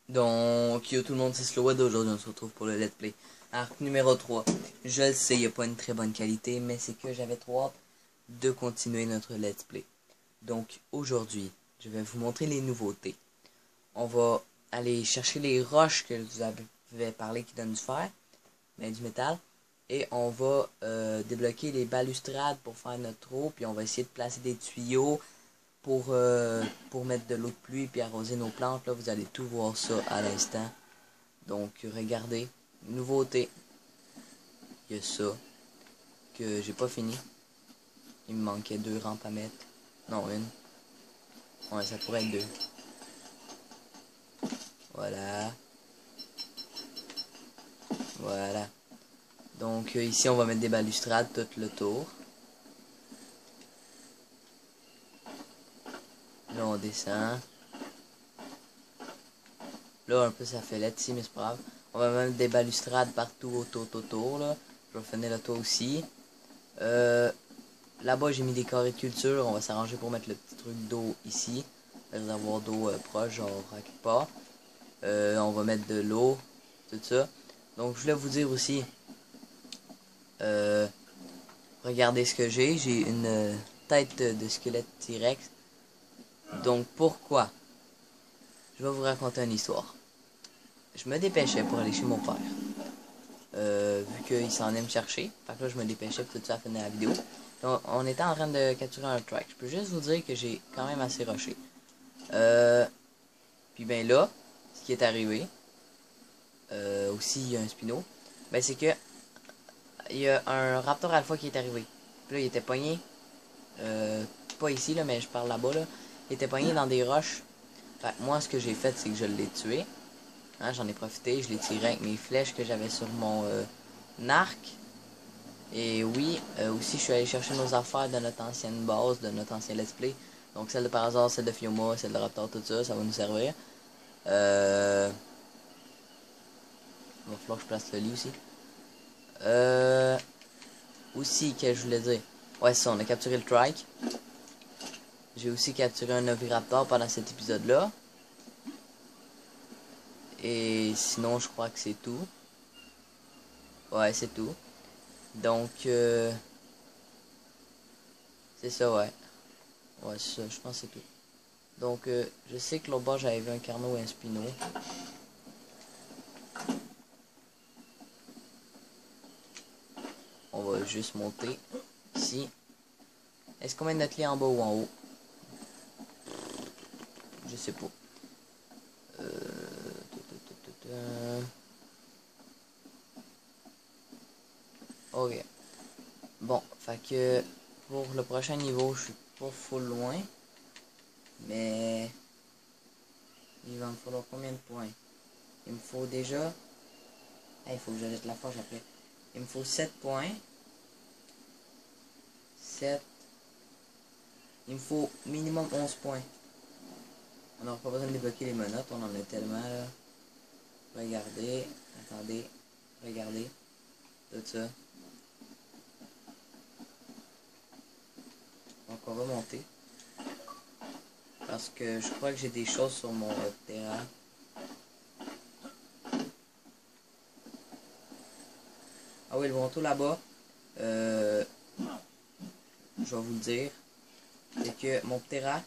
Donc, yo tout le monde, c'est Slowed. Aujourd'hui, on se retrouve pour le let's play. Arc numéro 3. Je le sais, il n'y a pas une très bonne qualité, mais c'est que j'avais trop hâte de continuer notre let's play. Donc, aujourd'hui, je vais vous montrer les nouveautés. On va aller chercher les roches que je vous avais parlé qui donnent du fer, mais du métal. Et on va débloquer les balustrades pour faire notre trou. Puis on va essayer de placer des tuyaux pour mettre de l'eau de pluie puis arroser nos plantes. Là, vous allez tout voir ça à l'instant. Donc, regardez. Nouveauté. Il y a ça. Que j'ai pas fini. Il me manquait 2 rampes à mettre. Non, une. Ouais, ça pourrait être 2. Voilà. Voilà. Donc, ici, on va mettre des balustrades tout le tour. Là, on descend. Là, un peu, ça fait ici, mais c'est pas grave. On va mettre des balustrades partout autour, là. Je vais finir le toit aussi. Là-bas, j'ai mis des carrés de culture. On va s'arranger pour mettre le petit truc d'eau ici. Le réservoir d'eau proche, genre à quelque part. On va mettre de l'eau, tout ça. Donc, je voulais vous dire aussi, regardez ce que j'ai. J'ai une tête de squelette T-Rex. Donc, pourquoi? Je vais vous raconter une histoire. Je me dépêchais pour aller chez mon père. Vu qu'il s'en aime me chercher. Fait que là, je me dépêchais pour tout ça à finir la vidéo. Donc, on était en train de capturer un track. Je peux juste vous dire que j'ai quand même assez rushé. Puis ben là, ce qui est arrivé, aussi il y a un spino, ben c'est que il y a un raptor alpha qui est arrivé. Puis là, il était pogné, pas ici là, mais je parle là-bas là. Il était pogné dans des roches. Fait que moi, ce que j'ai fait, c'est que je l'ai tué. Hein, j'en ai profité, je l'ai tiré avec mes flèches que j'avais sur mon arc. Et oui, aussi je suis allé chercher nos affaires de notre ancienne base, de notre ancien let's play. Donc celle de par hasard, celle de Fioma, celle de Raptor, tout ça, ça va nous servir. Il va falloir que je place le lit aussi. Aussi, que je voulais dire. Ouais, c'est ça, on a capturé le trike. J'ai aussi capturé un Oviraptor pendant cet épisode-là. Et sinon, je crois que c'est tout. Ouais, c'est tout. Donc, c'est ça, ouais. Ouais, c'est ça, je pense que c'est tout. Donc, je sais que l'autre bord, j'avais vu un Carno et un Spino. On va juste monter ici. Est-ce qu'on met notre lit en bas ou en haut? Je sais pas. Ok. Bon, fait que pour le prochain niveau, je suis pas full loin. Mais il va me falloir combien de points? Il me faut déjà... il faut que j'ajoute la forge après. Il me faut 7 points. 7. Il me faut minimum 11 points. On n'aura pas besoin de débloquer les menottes, on en a tellement là. Regardez, attendez, regardez. Tout ça. Donc on va monter. Parce que je crois que j'ai des choses sur mon terrain. Ah oui, le manteau là-bas. Je vais vous le dire. C'est que mon Ptera,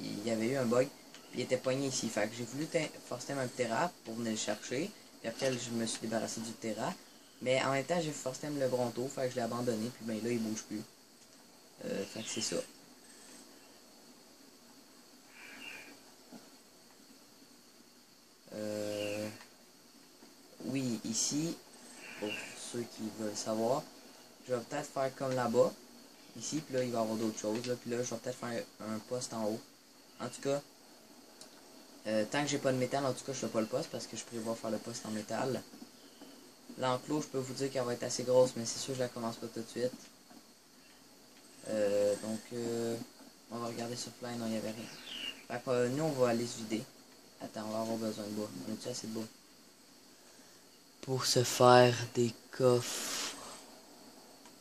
il y avait eu un bug. Puis il était poigné ici. Fait que j'ai voulu forcer un Ptera pour venir le chercher. Puis après, je me suis débarrassé du Ptera. Mais en même temps, j'ai forcé le Bronto. Fait que je l'ai abandonné. Puis ben là, il bouge plus. Fait que c'est ça. Oui, ici, pour ceux qui veulent savoir, je vais peut-être faire comme là-bas. Ici, puis là, il va y avoir d'autres choses. Là, puis là, je vais peut-être faire un poste en haut. En tout cas, tant que j'ai pas de métal, en tout cas, je fais pas le poste parce que je prévois faire le poste en métal. L'enclos, je peux vous dire qu'elle va être assez grosse, mais c'est sûr que je la commence pas tout de suite. On va regarder sur Fly, non, il n'y avait rien. Fait que nous, on va aller se vider. Attends, on va avoir besoin de bois. On a-tu assez de bois? Pour se faire des coffres.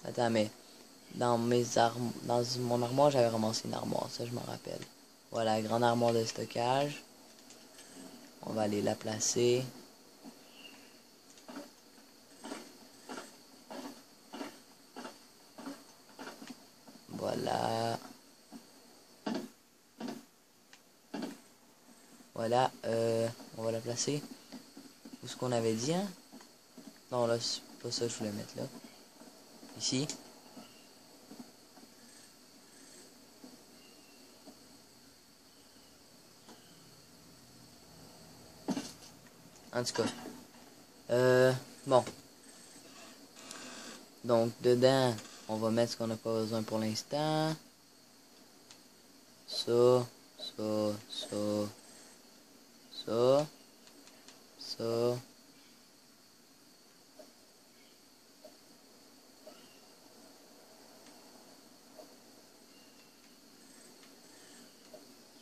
Attends, mais dans mon armoire, j'avais ramassé une armoire, ça je m'en rappelle. Voilà, grande armoire de stockage. On va aller la placer. Voilà. Voilà, on va la placer. Où est-ce qu'on avait dit, hein? Non, là, c'est pas ça que je voulais mettre, là. Ici. En tout cas. Bon. Donc, dedans, on va mettre ce qu'on n'a pas besoin pour l'instant. Ça, ça, ça, ça, ça.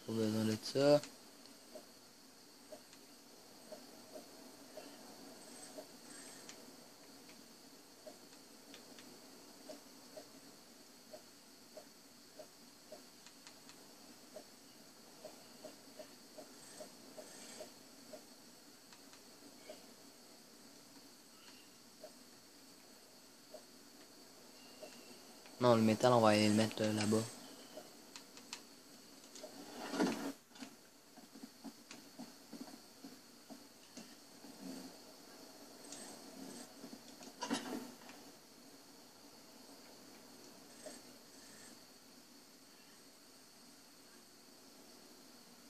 Pas besoin de ça. Non, le métal, on va aller le mettre là-bas.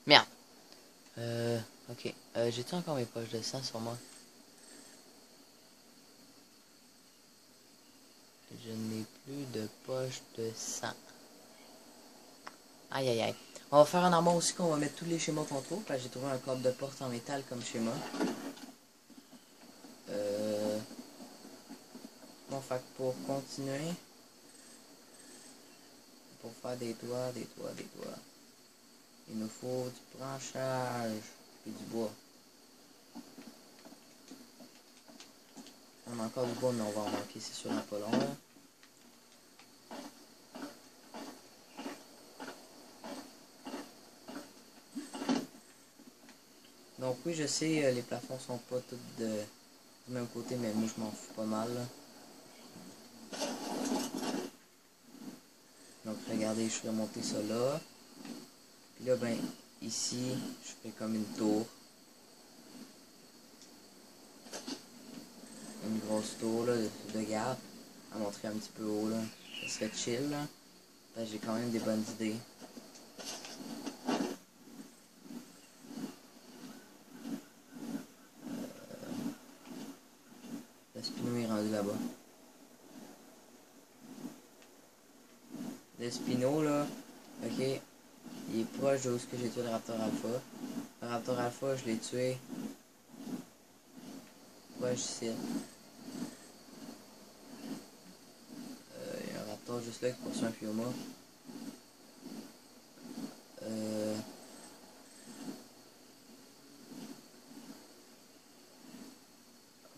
Merde. Ok. J'ai-tu encore mes poches de sang sur moi? Je n'ai plus de poche de sang. Aïe aïe aïe. On va faire un armoire aussi qu'on va mettre tous les schémas qu'on trouve. Parce que j'ai trouvé un cadre de porte en métal comme schéma. Bon, fait que pour continuer, pour faire des toits, il nous faut du branchage et du bois. On a encore du bois, mais on va en manquer, c'est sûr, dans pas long. Là. Donc oui, je sais, les plafonds sont pas tous du même côté, mais moi je m'en fous pas mal. Là. Donc regardez, je vais monter ça là. Puis là, ben, ici, je fais comme une tour. Une grosse tour là, de garde. À montrer un petit peu haut là. Ça serait chill là. J'ai quand même des bonnes idées. Le Spino est rendu là-bas. Le Spino là, ok, il est proche de où j'ai tué le Raptor Alpha. Le Raptor Alpha, je l'ai tué proche ici. Il y a un Raptor juste là qui poursuit un Fioma.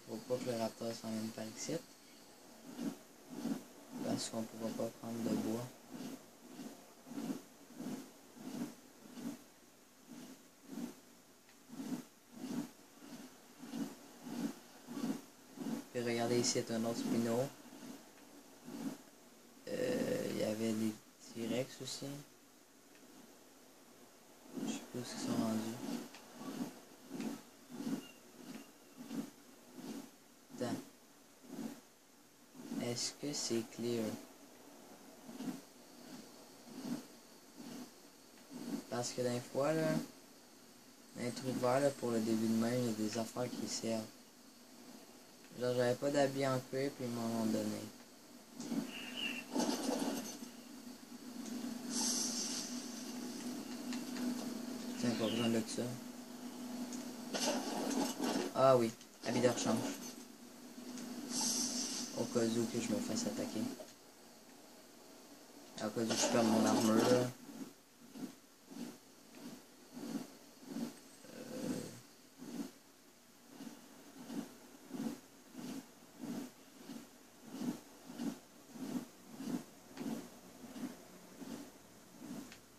Faut pas que le Raptor s'en vienne par ici. Parce qu'on pourra pas prendre de bois. Puis regardez ici, il y a un autre Spino. Il y avait des T-Rex aussi. Je sais pas où ils sont rendus. Attends. Est-ce que c'est clear? Parce que d'un fois, là, un truc vert, là, pour le début de main, il y a des affaires qui servent. Genre, j'avais pas d'habits en cuir, puis ils m'en ont donné. Tiens, pas besoin de ça. Ah oui, habit de rechange. Au cas où que je me fasse attaquer. Au cas où je perds mon armure, là.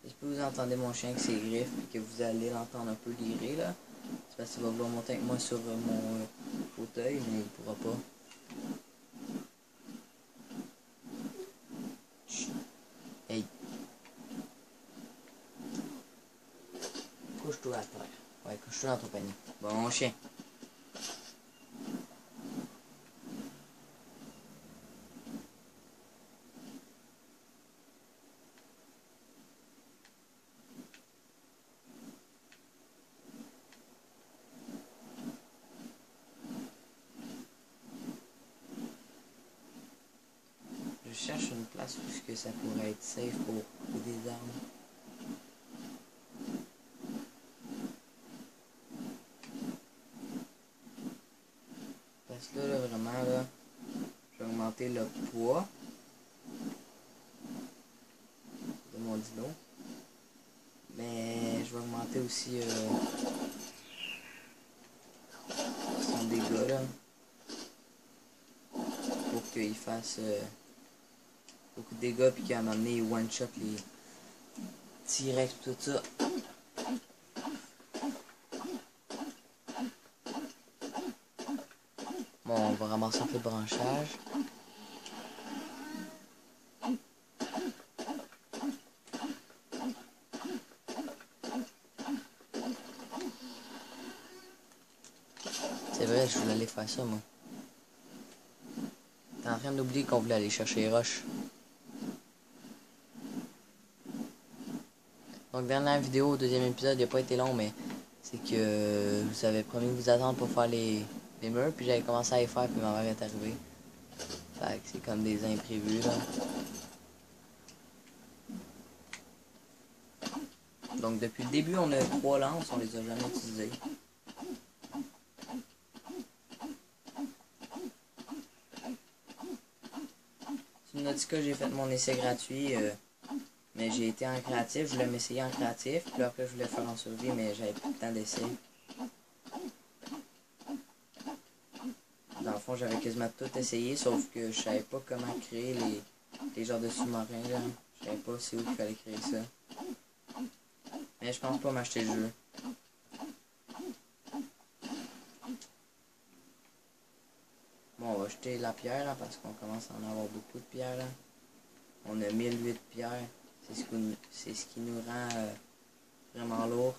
J'espère que vous entendez mon chien avec ses griffes, et que vous allez l'entendre un peu lirer, là. C'est parce qu'il va vouloir monter avec moi sur mon fauteuil, mais il pourra pas. Chut. Hey. Couche-toi à terre. Ouais, couche-toi dans ton panier. Bon chien. Je cherche une place où que ça pourrait être safe pour couper des armes. Parce que là, vraiment, là, je vais augmenter le poids de mon dino. Mais je vais augmenter aussi son dégât, là. Pour qu'il fasse beaucoup de dégâts, puis qu'à un moment donné, il one-shot les T-Rex, tout ça. Bon, on va ramasser un peu de branchage. C'est vrai, je voulais aller faire ça, moi. T'es en train d'oublier qu'on voulait aller chercher les roches. Donc, dernière vidéo, deuxième épisode, il n'a pas été long, mais c'est que vous avez promis de vous attendre pour faire les murs, puis j'avais commencé à les faire, puis ma mère est arrivée. Fait que c'est comme des imprévus, là. Donc, depuis le début, on a 3 lances, on les a jamais utilisées. Sur Nautica, j'ai fait mon essai gratuit, mais j'ai été en créatif, je voulais m'essayer en créatif, puis après je voulais faire en survie, mais j'avais plus le temps d'essai. Dans le fond, j'avais quasiment tout essayé, sauf que je savais pas comment créer les genres de sous-marins, là. Je savais pas c'est où il fallait créer ça. Mais je pense pas m'acheter le jeu. Bon, on va jeter la pierre, là, parce qu'on commence à en avoir beaucoup de pierres, là. On a 1008 pierres. C'est ce qui nous rend vraiment lourd.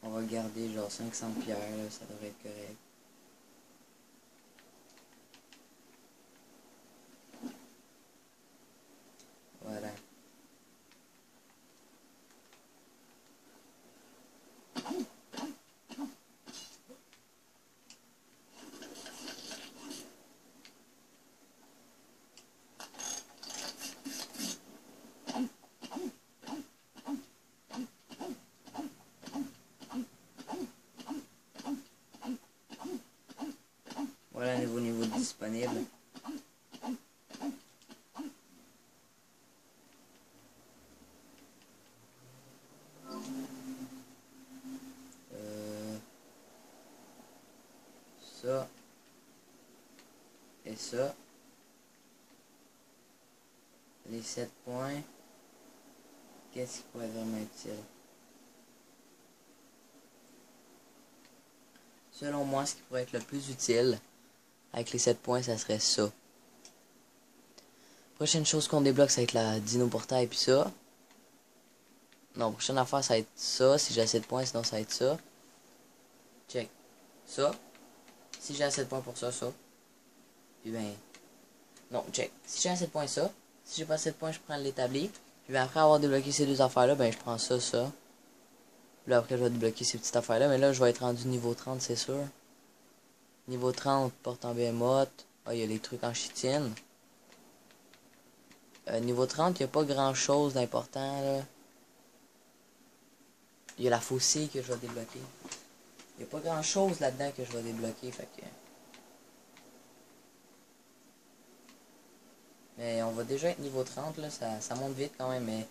On va garder genre 500 pierres, là, ça devrait être correct. Voilà. Voilà un nouveau niveau disponible. Ça. Et ça. Les 7 points. Qu'est-ce qui pourrait vraiment être utile? Selon moi, ce qui pourrait être le plus utile avec les 7 points, ça serait ça. Prochaine chose qu'on débloque, ça va être la dino portail puis ça. Non, prochaine affaire, ça va être ça. Si j'ai assez de points, sinon ça va être ça. Check. Ça. Si j'ai assez de points pour ça, ça. Puis ben. Non, check. Si j'ai assez de points, ça. Si j'ai pas assez de points, je prends l'établi. Puis ben, après avoir débloqué ces deux affaires-là, ben je prends ça, ça. Puis là, après, je vais débloquer ces petites affaires-là. Mais là, je vais être rendu niveau 30, c'est sûr. Niveau 30, porte en behemoth. Ah, il y a les trucs en chitine. Niveau 30, il n'y a pas grand-chose d'important, là. Il y a la fossée que je vais débloquer. Il n'y a pas grand-chose là-dedans que je vais débloquer, fait que... Mais on va déjà être niveau 30, là. Ça monte vite quand même, mais...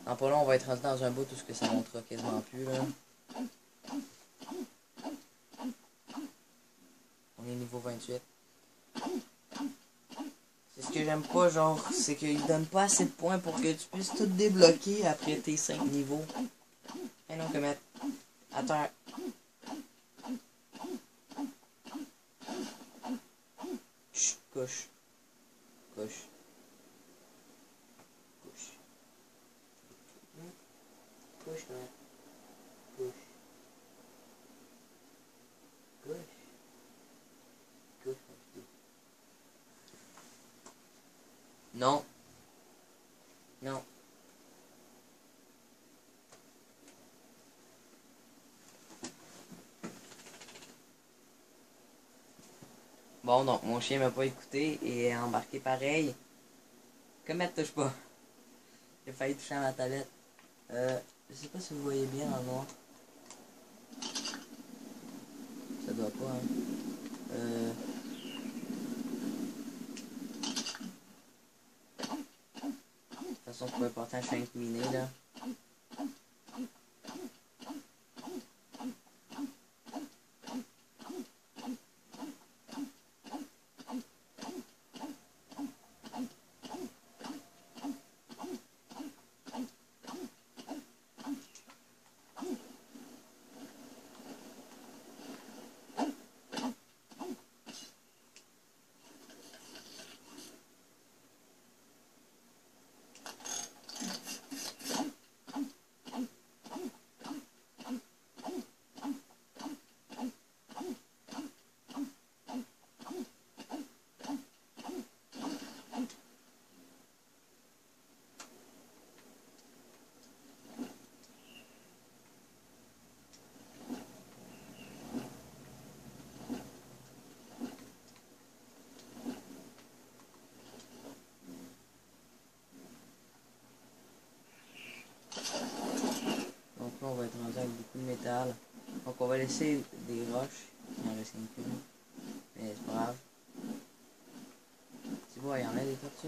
En pas long, on va être rendu dans un bout où ce que ça montera quasiment plus, là. On est niveau 28. C'est ce que j'aime pas, genre, c'est qu'il donne pas assez de points pour que tu puisses tout débloquer après tes 5 niveaux. Et non, Comet. À terre. Chut, couche. Couche. Couche. Couche, Comet. Couche. Couche. Couche, mon petit. Non. Non. Bon, donc, mon chien m'a pas écouté et est embarqué pareil. Comet, touche pas. J'ai failli toucher à ma tablette. Je sais pas si vous voyez bien dans le noir. Ça doit pas, hein. De toute façon, c'est pas important, je suis incliné, là. Donc là, on va être rendu avec beaucoup de métal. Donc on va laisser des roches. Il en reste qu'une. Mais c'est pas grave. Tu vois, il y en a des tortues.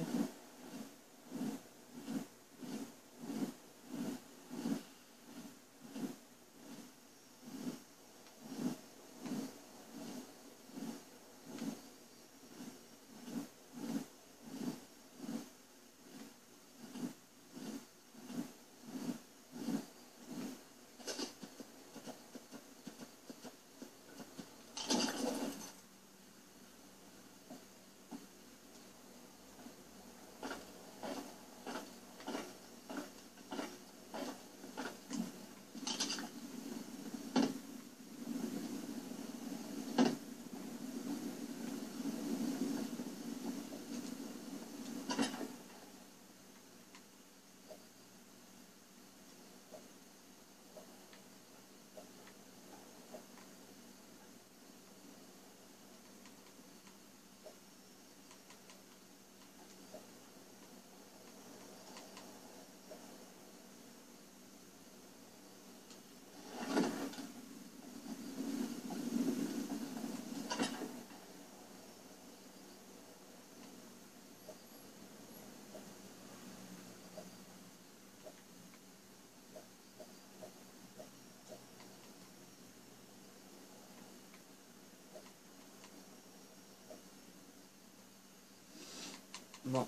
Bon,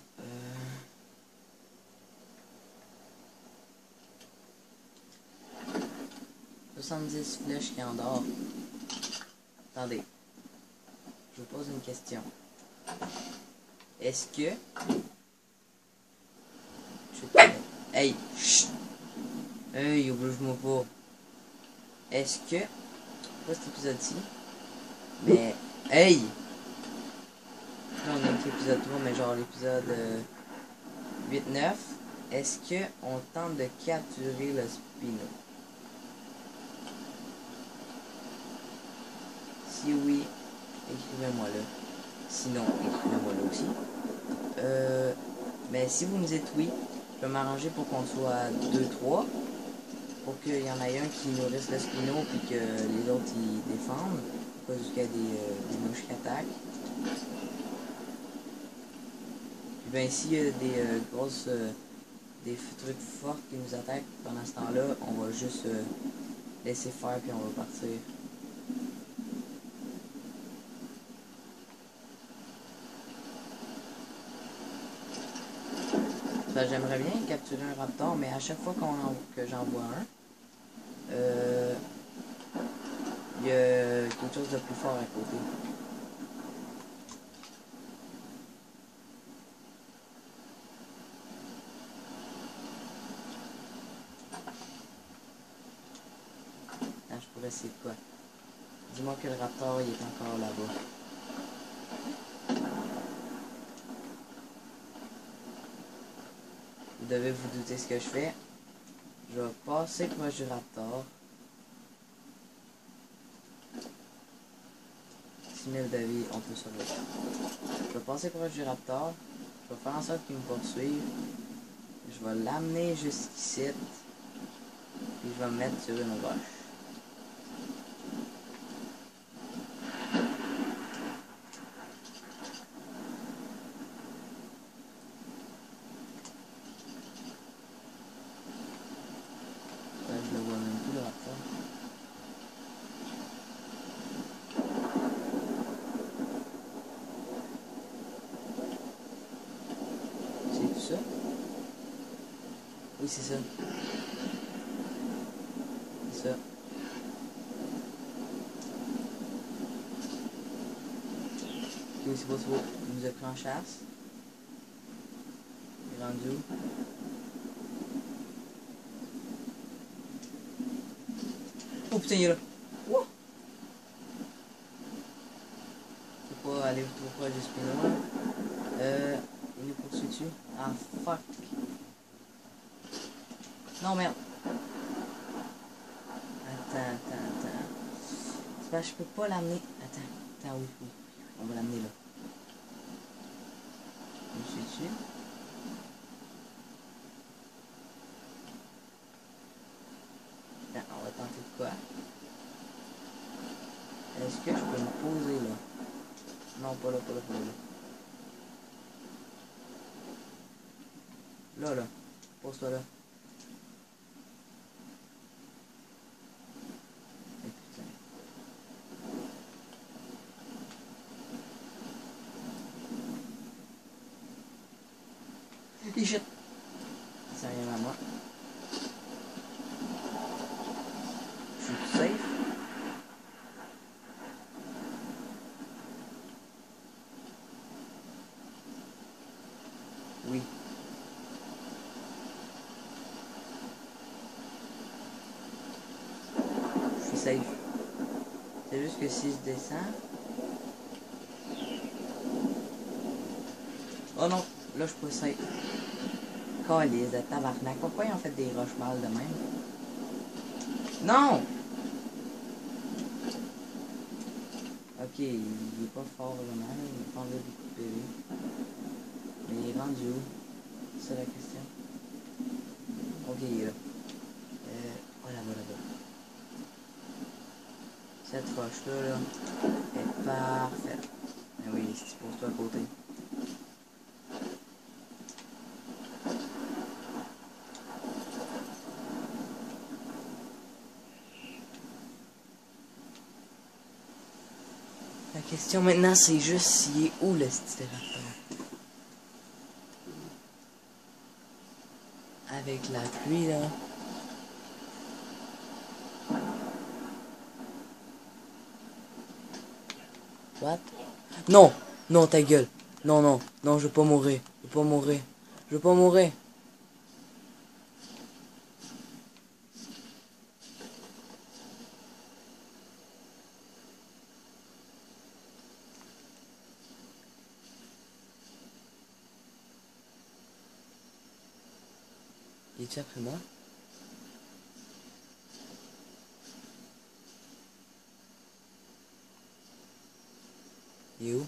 70 flèches qui endort. Attendez. Je vous pose une question. Est-ce que... Hey! Chut! Hey, oublie-moi pas. Est-ce que... Pas cet épisode-ci. Mais... Hey! Là, on a l'épisode 3, mais genre l'épisode 8-9. Est-ce que on tente de capturer le Spino? Si oui, écrivez-moi là. Sinon, écrivez-moi là aussi. Mais si vous me dites oui, je vais m'arranger pour qu'on soit à 2-3. Pour qu'il y en ait un qui nourrisse le Spino, puis que les autres ils défendent. Pas jusqu'à des mouches qui attaquent. Puis ben s'il y a des grosses... des trucs forts qui nous attaquent pendant ce temps-là, on va juste laisser faire puis on va partir. Ça, j'aimerais bien capturer un raptor, mais à chaque fois que j'en vois un, il y a quelque chose de plus fort à côté. Ah, je pourrais essayer de quoi? Dis-moi que le raptor, il est encore là-bas. Vous devez vous douter ce que je fais. Je vais passer proche du raptor. 6000 de vie, on peut sauver. Je vais passer proche du raptor. Je vais faire en sorte qu'il me poursuive. Je vais l'amener jusqu'ici. Puis je vais me mettre sur une roche. Là, je le vois même plus le raptor. C'est tout ça? Oui, c'est ça. C'est ça. Ok, c'est beau, c'est beau. Il nous a pris en chasse. Il est rendu où? Oh putain, il est là. Wow. Faut pas aller trop proche du spinner. Il nous poursuit dessus. Ah, fuck. Non, merde. Attends. C'est parce que je peux pas l'amener. Attends, oui. On va l'amener là. Je me suis dessus. Attends, on va tenter de quoi? Est-ce que je peux me poser là? Non, pas là. Là. Pose-toi là. Et putain. Et shit. Ça arrive à moi. Je suis safe. Oui. Je suis safe. C'est juste que si je descends... Oh non, là je suis pas safe. Calice de tabarnak. Pourquoi ils ont fait des roches mâles de même? Non! Ok, il est pas fort vraiment, il prend beaucoup de PV. Mais il est rendu où? C'est la question. Ok, il est là. Oh là-bas. Cette roche-là, est parfaite. Ah oui, c'est pour toi à côté. La question maintenant, c'est juste s'il est où le Stélaptor? Avec la pluie, là. What? Non! Non, ta gueule! Non, je veux pas mourir. Je veux pas mourir. Il est-tu après moi? Il est où?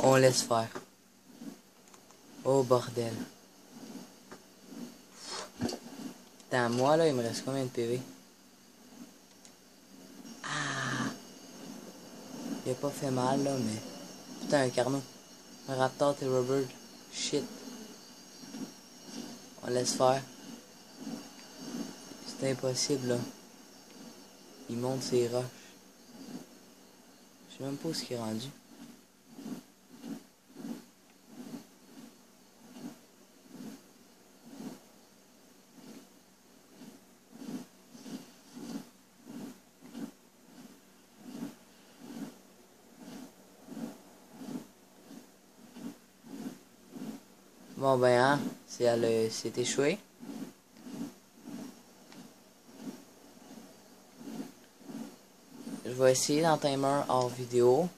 On laisse faire. Oh bordel. Putain, moi là, il me reste combien de PV? Ah! Il a pas fait mal là, mais... Putain, un carnot. Un raptor, t'es Robert. Shit. On laisse faire. C'est impossible, là. Il monte ses roches. Je sais même pas où ce qu'il est rendu. Bon ben hein, c'est échoué. Je vais essayer dans timer hors vidéo.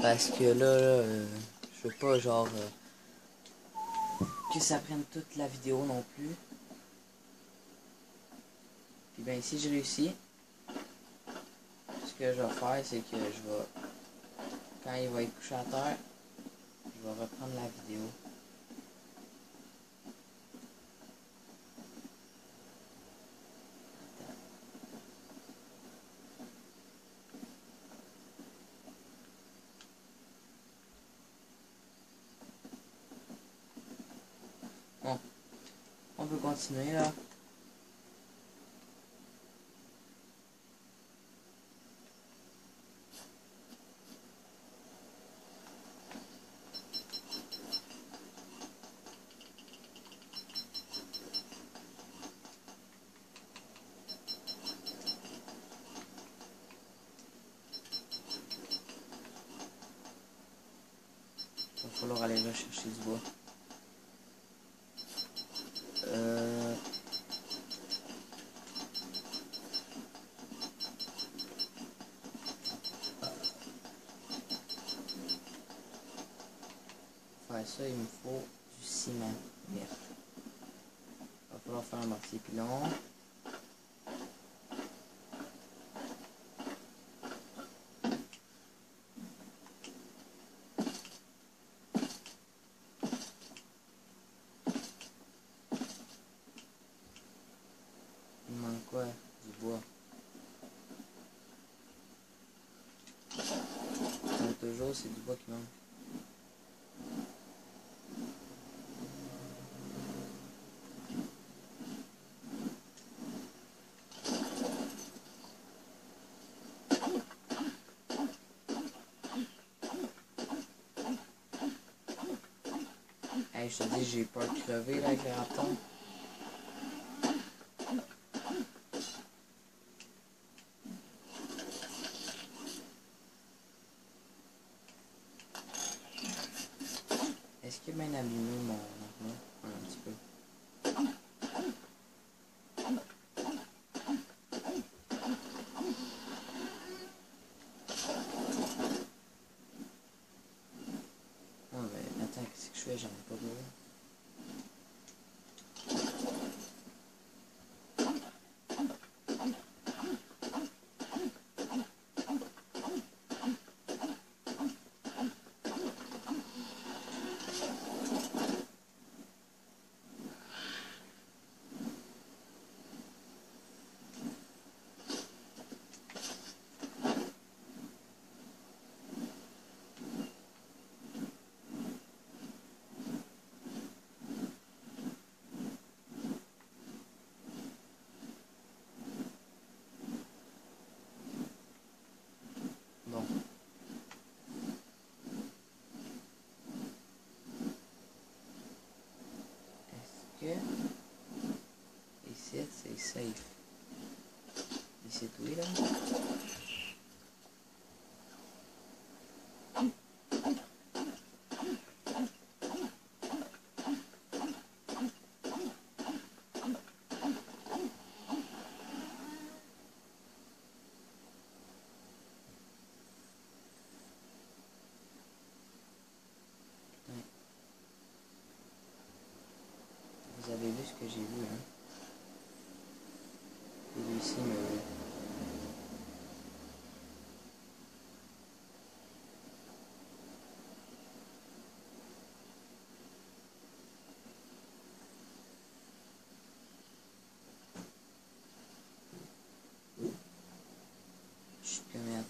Parce que je veux pas genre que ça prenne toute la vidéo non plus. Puis ben si je réussis, ce que je vais faire c'est que je vais, quand il va être couché à terre, je vais reprendre la vidéo. Bon, on peut continuer là. Il va falloir aller rechercher du bois. Pour faire ça, il me faut du ciment vert. Il va falloir faire un mortier pilon. Il me manque quoi? Du bois. Toujours, c'est du bois qui manque. Hey, je te dis, j'ai peur de crever là, avec le raptor. Est-ce qu'il a bien abîmé mon armure? Un petit peu. Ah ben attends, qu'est-ce que je fais? J'en ai pas d'eau. Bon. Est-ce que ici c'est safe? Ici oui là? Ouais. Vous avez vu ce que j'ai vu, hein? Et lui ici me... Je suis comme...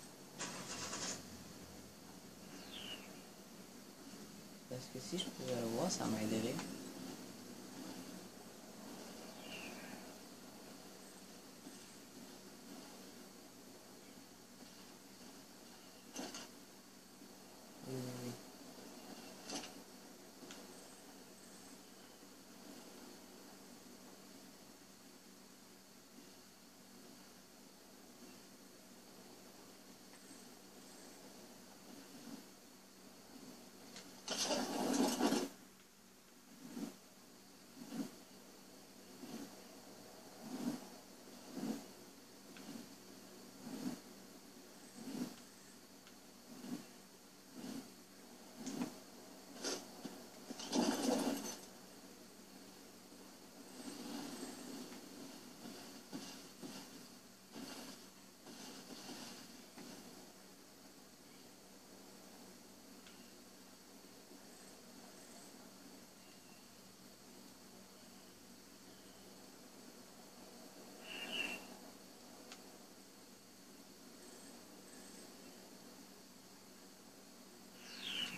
Parce que si je pouvais le voir, ça m'aiderait. Oui, oui, oui.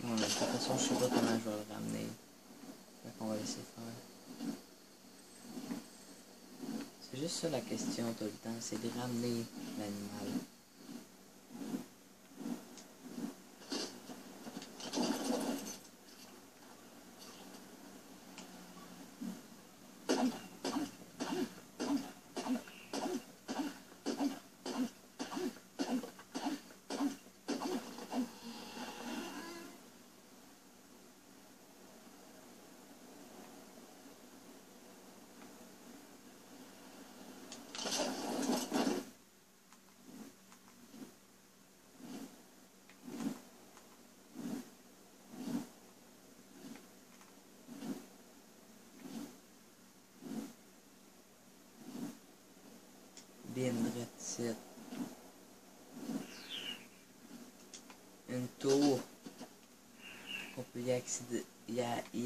Bon, de toute façon, je sais pas comment je vais le ramener. Fait qu'on va laisser faire. C'est juste ça la question tout le temps, c'est de ramener l'animal. Bien drette. Une tour. On peut y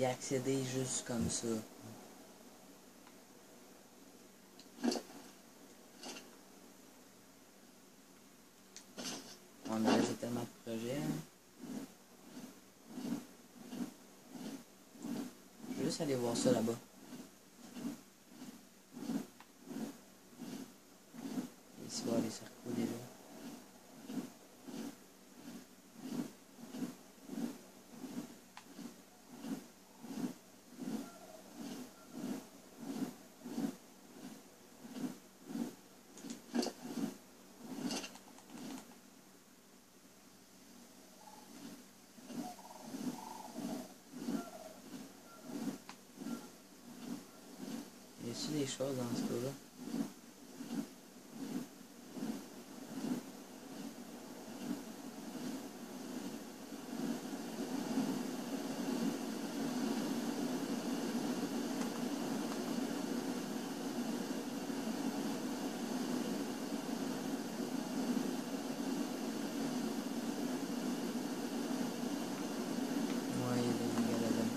accéder juste comme ça. On a laissé tellement de projets. Hein. Je vais juste aller voir ça là-bas. Ici, voir les cercos déjà. Y a-t-il des choses dans ce cas-là? Ouais, il y a des mégalodons.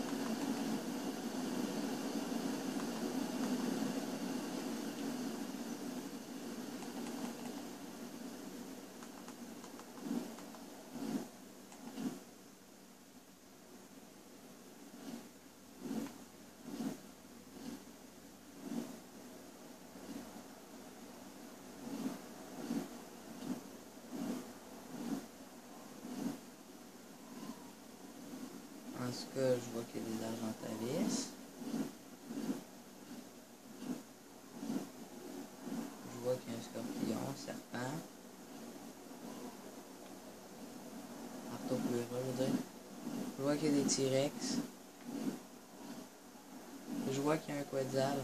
En tout cas, je vois qu'il y a des argentavis. Je vois qu'il y a un scorpion, un serpent. Arthropluera, je veux dire. Je vois qu'il y a des T-Rex. Je vois qu'il y a un quetzal.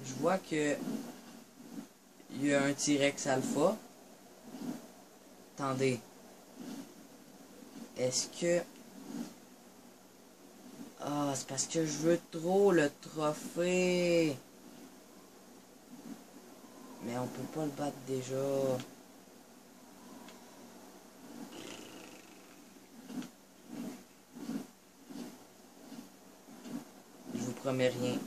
Je vois que il y a un T-Rex alpha. Attendez. Est-ce que... Ah, c'est parce que je veux trop le trophée. Mais on peut pas le battre déjà. Je vous promets rien.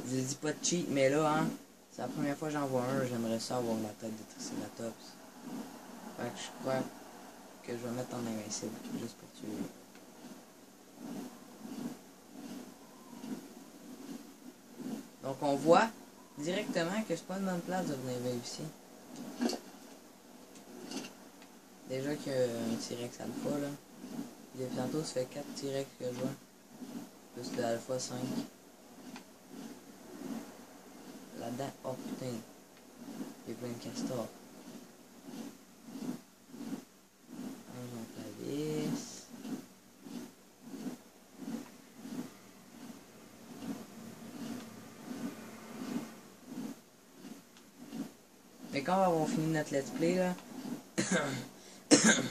Je vous dis pas de cheat, mais là, hein, c'est la première fois que j'en vois un. J'aimerais ça avoir la tête de Triceratops. Fait que je crois que je vais mettre en invincible, juste pour tuer. Donc on voit directement que c'est pas une bonne place de venir vivre ici. Déjà qu'il y a un T-Rex alpha là. Depuis tantôt ça fait 4 T-Rex que je vois. Plus le alpha 5. Là-dedans, oh putain. Il y a plein de castors. Un clavis. Mais quand on va avoir fini notre let's play là,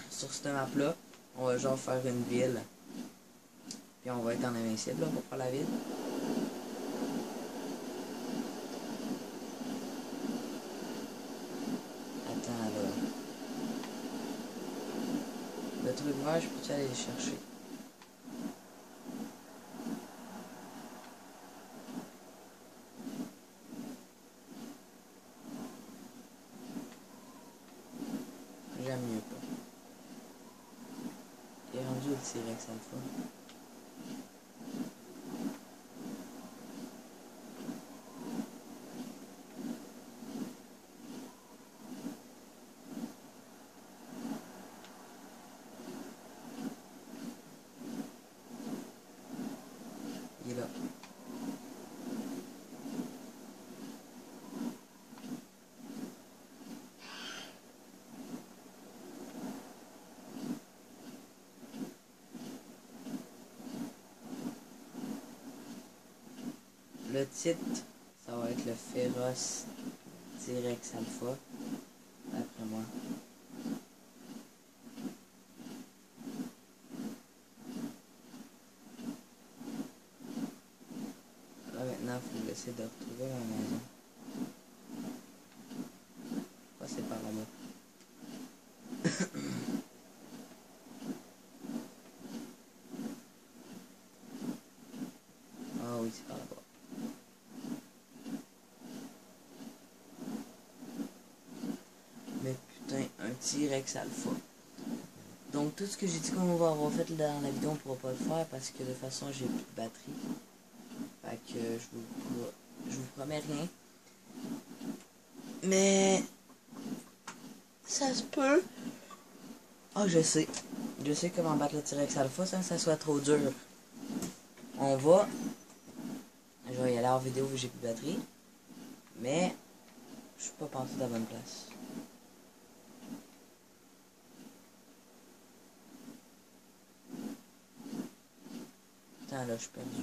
sur cette map là, on va genre faire une ville. Puis on va être en invincible là, pour faire la ville. Attends là. Le truc vert, je peux-tu aller les chercher? J'aime mieux pas. Il est rendu le T-Rex alpha. Il est là. Le titre, ça va être le féroce T-Rex alpha, d'après moi. Là maintenant, il faut essayer de retrouver la maison. Passer par là-bas. Ah oui, c'est par là-bas. Mais putain, un T-Rex alpha. Donc tout ce que j'ai dit qu'on va avoir fait dans la vidéo, on pourra pas le faire parce que de toute façon j'ai plus de batterie. Fait que je vous promets rien. Mais ça se peut. Oh je sais. Je sais comment battre le T-Rex alpha sans que ça soit trop dur. On va. Je vais y aller en vidéo vu que j'ai plus de batterie. Mais je suis pas parti à la bonne place. Putain là je suis perdu.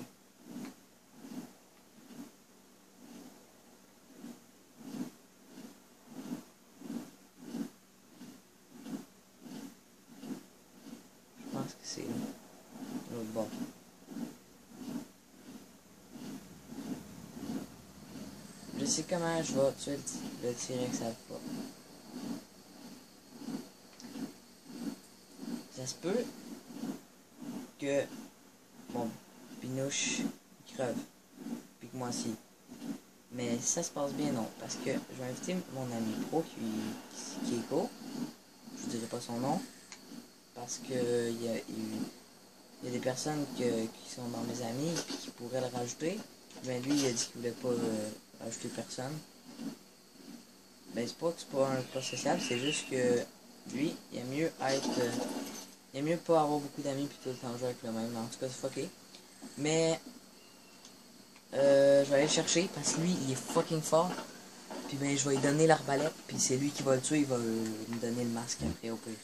Je pense que c'est l'autre bord. Je sais comment je vais tuer le T-Rex alpha. Ça se peut que mon Pinouche crève, puis que moi aussi. Mais si ça se passe bien, non. Parce que je vais inviter mon ami pro qui est co. Je ne dirai pas son nom. Parce que il y a des personnes qui sont dans mes amis et qui pourraient le rajouter. Mais lui, il a dit qu'il voulait pas rajouter personne. Ben, c'est pas que c'est pas social, c'est juste que lui, il aime mieux être. Il aime mieux pas avoir beaucoup d'amis puis tout le temps jouer avec le même. En tout cas, c'est fucké. Mais je vais aller le chercher parce que lui, il est fucking fort. Puis ben, je vais lui donner l'arbalète. Puis c'est lui qui va le tuer. Il va me donner le masque après au pire.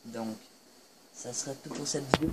Donc, ça sera tout pour cette vidéo.